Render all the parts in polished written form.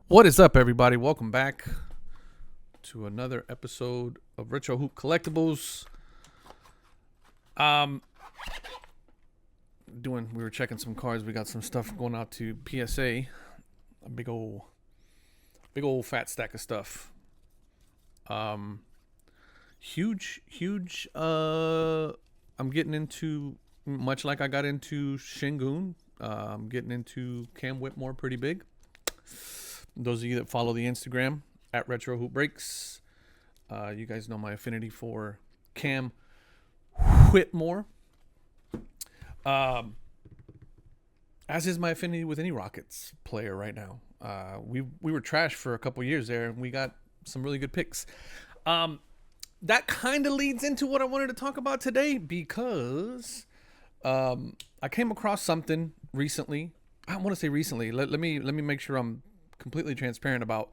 What is up, everybody? Welcome back to another episode of Retro Hoop Collectibles. Um, we were checking some cards. We got some stuff going out to PSA. A big old fat stack of stuff. Huge. I'm getting into, much like I got into Shingun. I'm getting into Cam Whitmore pretty big. Those of you that follow the Instagram at Retro Hoop Breaks, you guys know my affinity for Cam Whitmore. As is my affinity with any Rockets player right now. We were trash for a couple years there, and we got some really good picks. That kind of leads into what I wanted to talk about today because I came across something recently. I want to say recently. Let me make sure I'm completely transparent about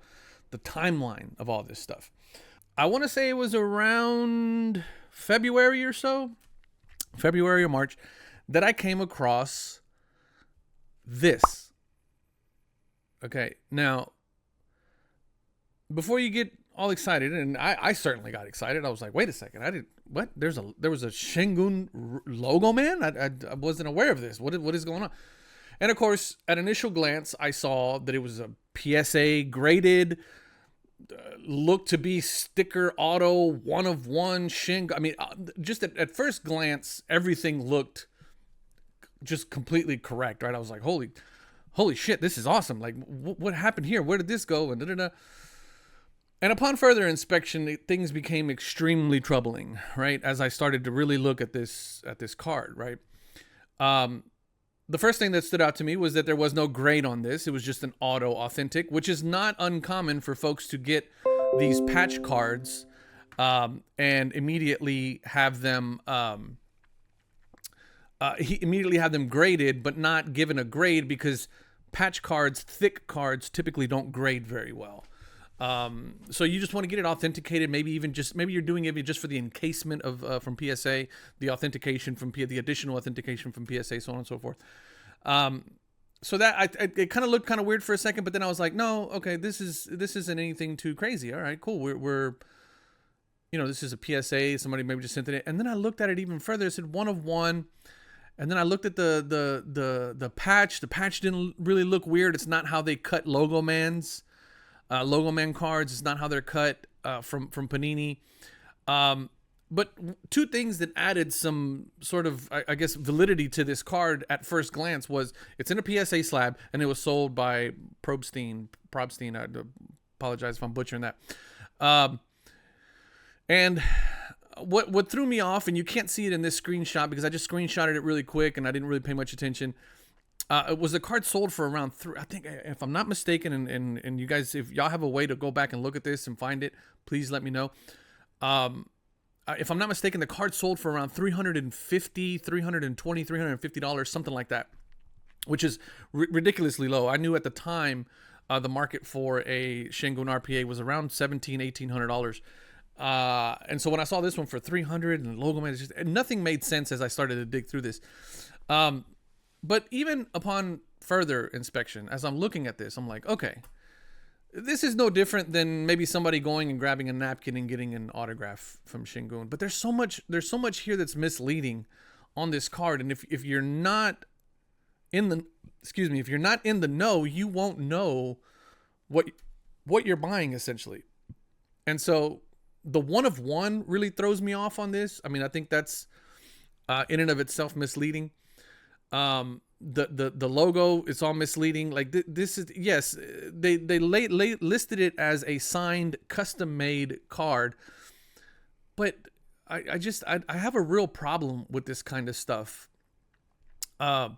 the timeline of all this stuff. I want to say it was around February or so, February or March, that I came across this. Okay, now, before you get all excited, and I certainly got excited. I was like, wait a second, what? There was a Shingun logo, man? I wasn't aware of this. What is going on? And of course, at initial glance, I saw that it was a PSA graded, looked to be sticker auto, one of one Shingun. I mean, just at first glance, everything looked just completely correct, right? I was like, holy shit, this is awesome. Like, what happened here? Where did this go? And da-da-da. And upon further inspection, things became extremely troubling, right? As I started to really look at this card, right? The first thing that stood out to me was that there was no grade on this. It was just an auto authentic, which is not uncommon for folks to get these patch cards and immediately have them graded, but not given a grade because patch cards, thick cards, typically don't grade very well. So you just want to get it authenticated. Maybe you're doing it just for the encasement of from PSA, the authentication from the additional authentication from PSA, so on and so forth. So that it kind of looked kind of weird for a second, but then I was like, no, okay, this isn't anything too crazy. All right, cool. We're this is a PSA. Somebody maybe just sent it, and then I looked at it even further. It said one of one. And then I looked at the patch. The patch didn't really look weird. It's not how they cut Logo Man cards. It's not how they're cut from Panini. But two things that added some sort of, I guess, validity to this card at first glance was it's in a PSA slab and it was sold by Probstein. I apologize if I'm butchering that. And what threw me off, and you can't see it in this screenshot because I just screenshotted it really quick and I didn't really pay much attention. It was a card sold for around I think, if I'm not mistaken, and you guys, if y'all have a way to go back and look at this and find it, please let me know. If I'm not mistaken, the card sold for around $350, $350, something like that, which is ridiculously low. I knew at the time the market for a Shingun RPA was around $1,700, $1,800. And so when I saw this one for $300 and the logo man, nothing made sense as I started to dig through this. But even upon further inspection, as I'm looking at this, I'm like, okay, this is no different than maybe somebody going and grabbing a napkin and getting an autograph from Shingun. But there's so much here that's misleading on this card. And if you're not in the know, you won't know what you're buying essentially. And so the one of one really throws me off on this. I mean, I think that's in and of itself misleading. The logo is all misleading. Like this is, yes, they listed it as a signed custom made card, but I have a real problem with this kind of stuff. And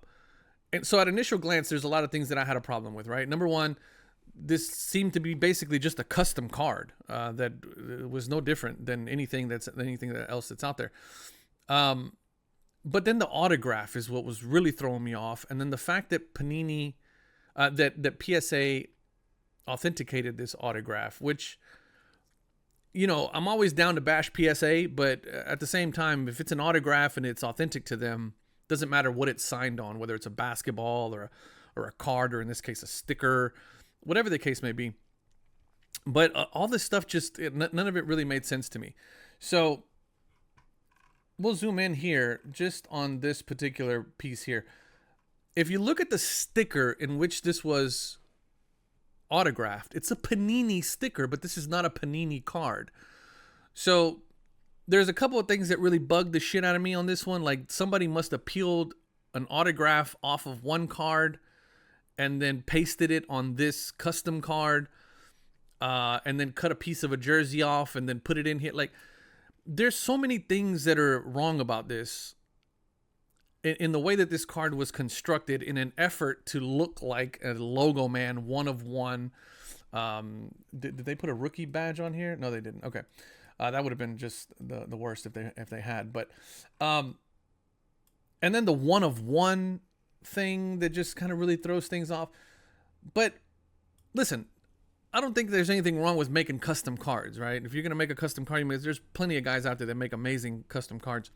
so at initial glance, there's a lot of things that I had a problem with, right? Number one, this seemed to be basically just a custom card that was no different than anything else that's out there. But then the autograph is what was really throwing me off. And then the fact that Panini, that PSA authenticated this autograph, which, I'm always down to bash PSA, but at the same time, if it's an autograph and it's authentic to them, doesn't matter what it's signed on, whether it's a basketball or a card, or in this case, a sticker, whatever the case may be. But all this stuff none of it really made sense to me. So we'll zoom in here just on this particular piece here. If you look at the sticker in which this was autographed, it's a Panini sticker, but this is not a Panini card. So there's a couple of things that really bugged the shit out of me on this one. Like, somebody must have peeled an autograph off of one card and then pasted it on this custom card, and then cut a piece of a jersey off and then put it in here. Like, there's so many things that are wrong about this in the way that this card was constructed in an effort to look like a logo man, one of one. Did they put a rookie badge on here? No, they didn't. Okay. That would have been just the worst if they had. But and then the one of one thing that just kind of really throws things off. But listen, I don't think there's anything wrong with making custom cards, right? If you're gonna make a custom card, there's plenty of guys out there that make amazing custom cards.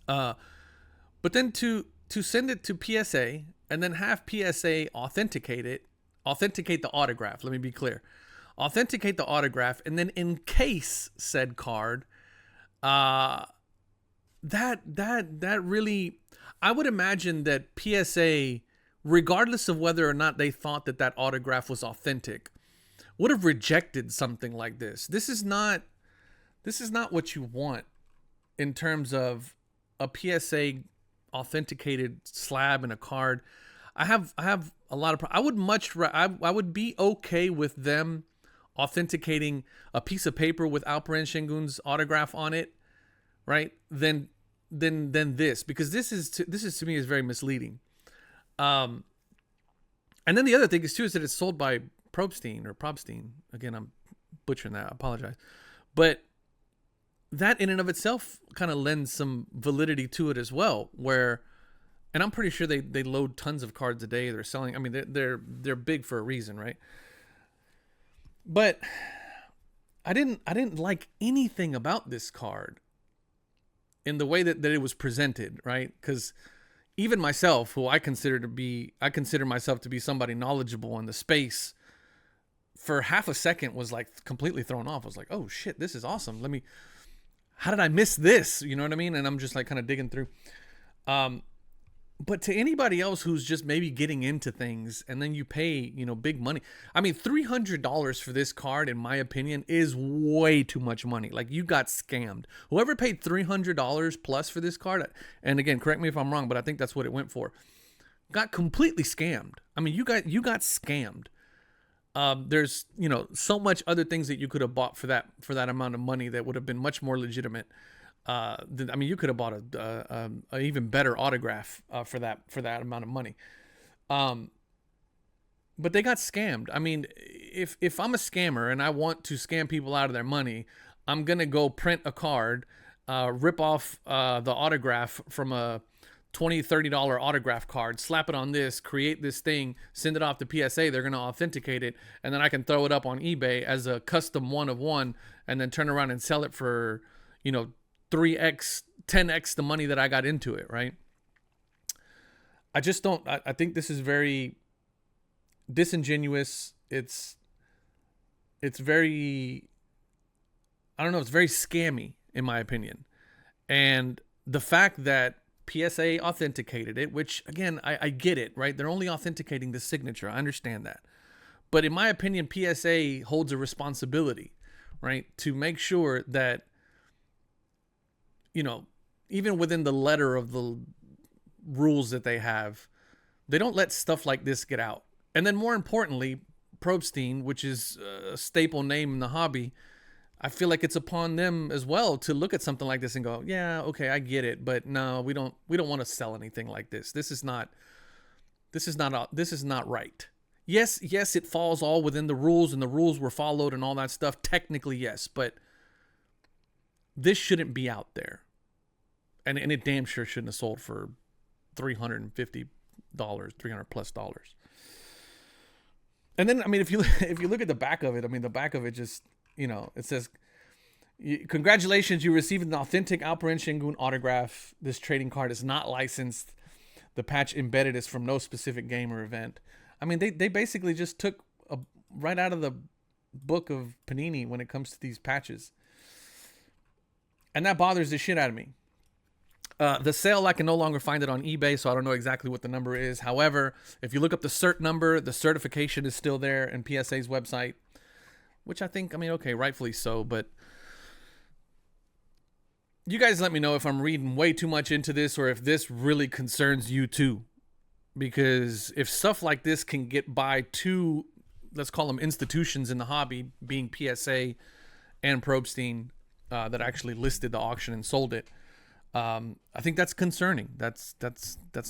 But then to send it to PSA and then have PSA authenticate the autograph. Let me be clear. Authenticate the autograph and then encase said card. That really, I would imagine that PSA, regardless of whether or not they thought that autograph was authentic, would have rejected something like this. This is not what you want in terms of a PSA authenticated slab and a card. I have a lot of. I would be okay with them authenticating a piece of paper with Alperen Şengün's autograph on it, right? Then this, because this is to me is very misleading. And then the other thing is that it's sold by Probstein. Again, I'm butchering that. I apologize, but that in and of itself kind of lends some validity to it as well. And I'm pretty sure they load tons of cards a day. They're selling. I mean, they're big for a reason, right? But I didn't like anything about this card in the way that it was presented, right? Because even myself, who I consider myself to be somebody knowledgeable in the space, for half a second was like completely thrown off. I was like, oh shit, this is awesome. How did I miss this? You know what I mean? And I'm just like kind of digging through. But to anybody else who's just maybe getting into things and then you pay, big money. I mean, $300 for this card, in my opinion, is way too much money. Like, you got scammed. Whoever paid $300 plus for this card, and again, correct me if I'm wrong, but I think that's what it went for, got completely scammed. I mean, you got scammed. There's, so much other things that you could have bought for that amount of money that would have been much more legitimate. You could have bought a even better autograph for that amount of money. But they got scammed. I mean, if I'm a scammer and I want to scam people out of their money, I'm gonna go print a card, rip off the autograph from a $20-$30 autograph card, slap it on this, create this thing, send it off to PSA. They're going to authenticate it, and then I can throw it up on eBay as a custom one of one, and then turn around and sell it for 3x 10x the money that I got into it, right? I just don't. I think this is very disingenuous. It's very, I don't know, it's very scammy in my opinion. And the fact that PSA authenticated it, which again, I get it, right? They're only authenticating the signature. I understand that. But in my opinion, PSA holds a responsibility, right? To make sure that, even within the letter of the rules that they have, they don't let stuff like this get out. And then more importantly, Probstein, which is a staple name in the hobby, I feel like it's upon them as well to look at something like this and go, yeah, okay, I get it, but no, we don't want to sell anything like this. This is not right. Yes, it falls all within the rules and the rules were followed and all that stuff. Technically, yes, but this shouldn't be out there. And it damn sure shouldn't have sold for $350, $300+. And then, I mean, if you look at the back of it, I mean, the back of it just, it says, congratulations, you received an authentic Alperen Şengün autograph. This trading card is not licensed. The patch embedded is from no specific game or event. I mean, they basically just took right out of the book of Panini when it comes to these patches. And that bothers the shit out of me. The sale, I can no longer find it on eBay, so I don't know exactly what the number is. However, if you look up the cert number, the certification is still there in PSA's website, which I think, I mean, okay, rightfully so, but you guys let me know if I'm reading way too much into this or if this really concerns you too. Because if stuff like this can get by two, let's call them institutions in the hobby, being PSA and Probstein, that actually listed the auction and sold it, I think that's concerning. That's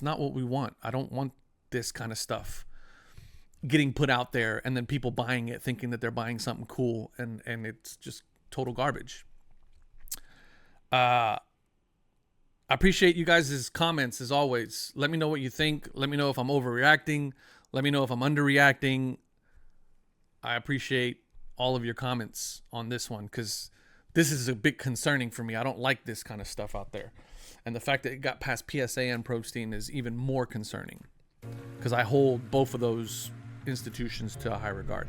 not what we want. I don't want this kind of stuff getting put out there and then people buying it thinking that they're buying something cool and it's just total garbage. I appreciate you guys' comments as always. Let me know what you think. Let me know if I'm overreacting. Let me know if I'm underreacting. I appreciate all of your comments on this one because this is a bit concerning for me. I don't like this kind of stuff out there. And the fact that it got past PSA and Probstein is even more concerning because I hold both of those institutions to a high regard.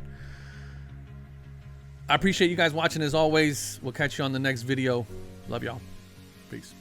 I appreciate you guys watching as always. We'll catch you on the next video. Love y'all. Peace.